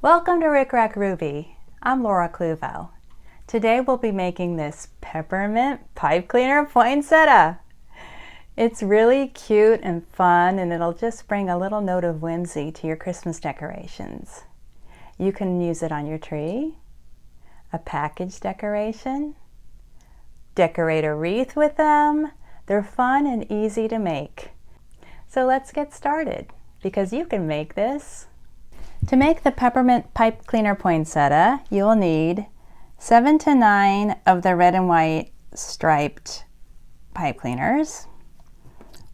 Welcome to RickRackRuby. I'm Kluvo. Today we'll be making this peppermint pipe cleaner poinsettia. It's really cute and fun, and it'll just bring a little note of whimsy to your Christmas decorations. You can use it on your tree, a package decoration, decorate a wreath with them. They're fun and easy to make. So let's get started, because you can make this. To make the peppermint pipe cleaner poinsettia, you'll need 7 to 9 of the red and white striped pipe cleaners,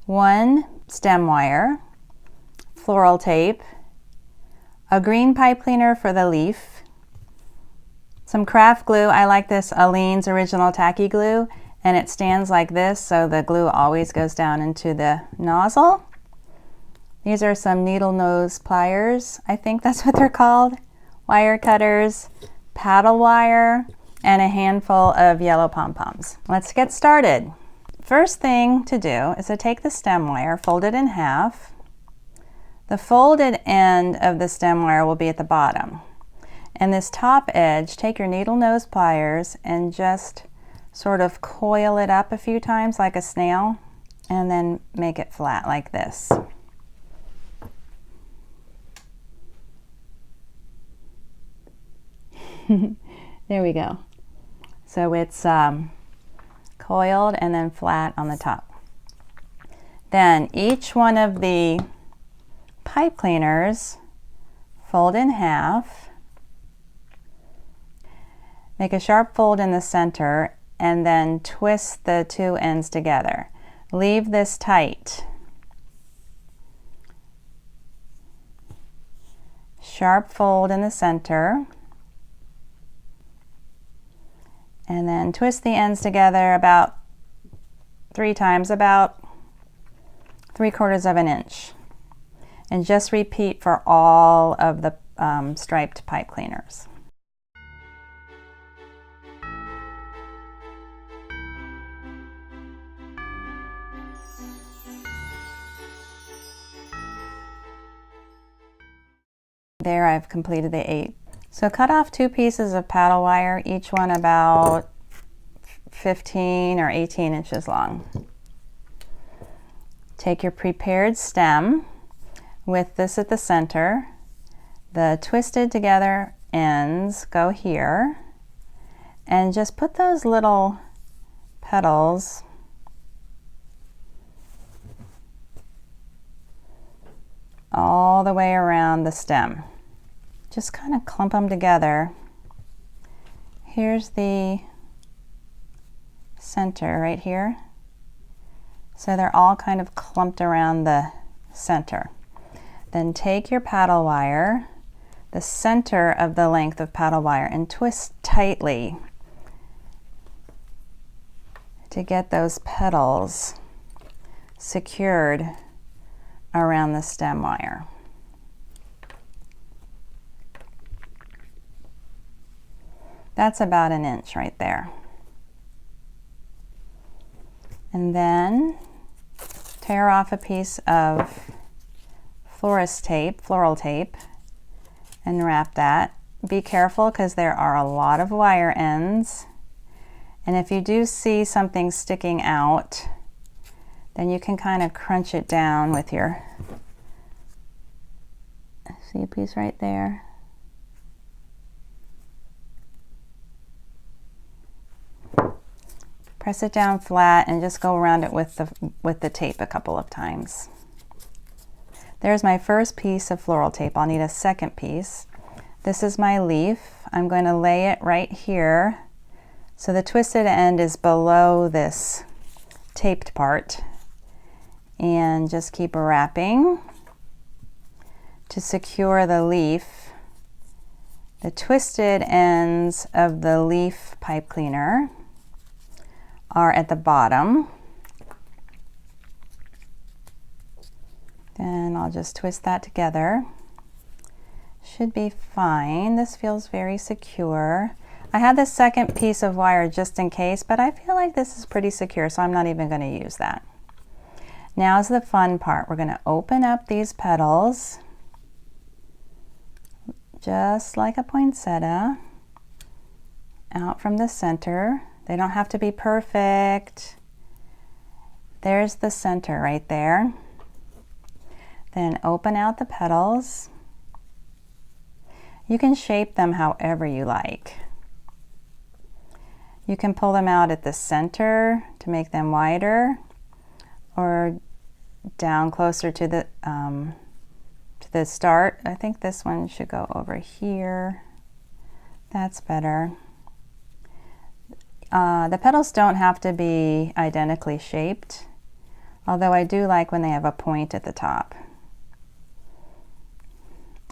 1 stem wire, floral tape, a green pipe cleaner for the leaf, some craft glue. I like this Aleene's original Tacky glue, and it stands like this so the glue always goes down into the nozzle. These are some needle nose pliers, I think that's what they're called, wire cutters, paddle wire, and a handful of yellow pompoms. Let's get started. First thing to do is to take the stem wire, fold it in half. The folded end of the stem wire will be at the bottom. And this top edge, take your needle nose pliers and just sort of coil it up a few times like a snail, and then make it flat like this. There we go. So it's coiled and then flat on the top. Then each one of the pipe cleaners, fold in half, make a sharp fold in the center, and then twist the two ends together. Leave this tight. Sharp fold in the center, and then twist the ends together about 3 times, about 3/4 of an inch. And just repeat for all of the striped pipe cleaners. There, I've completed the 8. So cut off 2 pieces of paddle wire, each one about 15 or 18 inches long. Take your prepared stem with this at the center. The twisted together ends go here, and just put those little petals all the way around the stem. Just kind of clump them together. Here's the center right here. So they're all kind of clumped around the center. Then take your paddle wire, the center of the length of paddle wire, and twist tightly to get those petals secured around the stem wire. That's about an inch right there. And then tear off a piece of floral tape, and wrap that. Be careful because there are a lot of wire ends. And if you do see something sticking out, then you can kind of crunch it down with your, see a piece right there? Press it down flat and just go around it with the tape a couple of times. There's my first piece of floral tape. I'll need a second piece. This is my leaf. I'm going to lay it right here so the twisted end is below this taped part, and just keep wrapping to secure the leaf. The twisted ends of the leaf pipe cleaner are at the bottom. Then I'll just twist that together. Should be fine. This feels very secure. I had this second piece of wire just in case, but I feel like this is pretty secure, so I'm not even going to use that. Now's the fun part. We're going to open up these petals just like a poinsettia, out from the center. They don't have to be perfect. There's the center right there. Then open out the petals. You can shape them however you like. You can pull them out at the center to make them wider, or down closer to the start. I think this one should go over here. That's better. The petals don't have to be identically shaped, although I do like when they have a point at the top.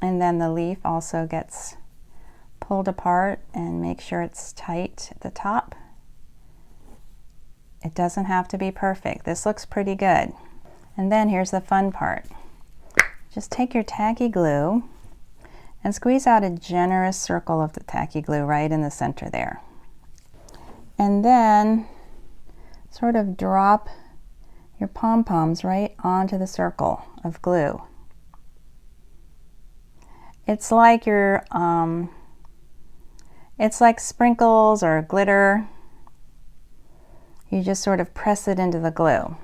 And then the leaf also gets pulled apart, and make sure it's tight at the top. It doesn't have to be perfect. This looks pretty good. And then here's the fun part. Just take your tacky glue and squeeze out a generous circle of the tacky glue right in the center there. And then sort of drop your pom-poms right onto the circle of glue. It's like it's like sprinkles or glitter. You just sort of press it into the glue.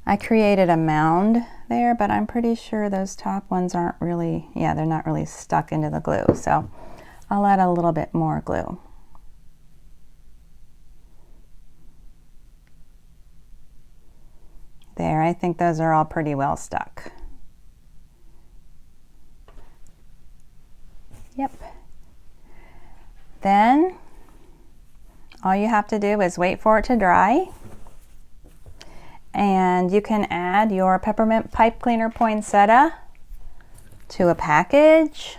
I created a mound there, but I'm pretty sure those top ones aren't really, yeah, they're not really stuck into the glue. So I'll add a little bit more glue. There, I think those are all pretty well stuck. Yep. Then all you have to do is wait for it to dry, and you can add your peppermint pipe cleaner poinsettia to a package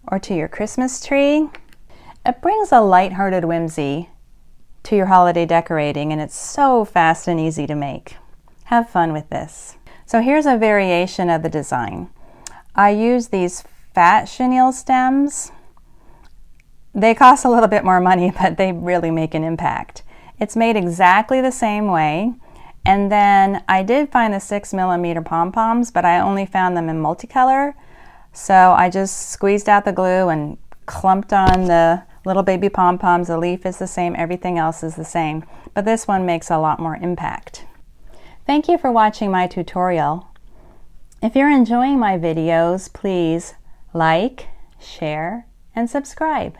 or to your Christmas tree. It brings a lighthearted whimsy to your holiday decorating, and it's so fast and easy to make. Have fun with this. So here's a variation of the design. I use these fat chenille stems. They cost a little bit more money, but they really make an impact. It's made exactly the same way. And then I did find the 6mm pom-poms, but I only found them in multicolor. So I just squeezed out the glue and clumped on the little baby pom-poms. The leaf is the same, everything else is the same, but this one makes a lot more impact. Thank you for watching my tutorial. If you're enjoying my videos, please like, share, and subscribe.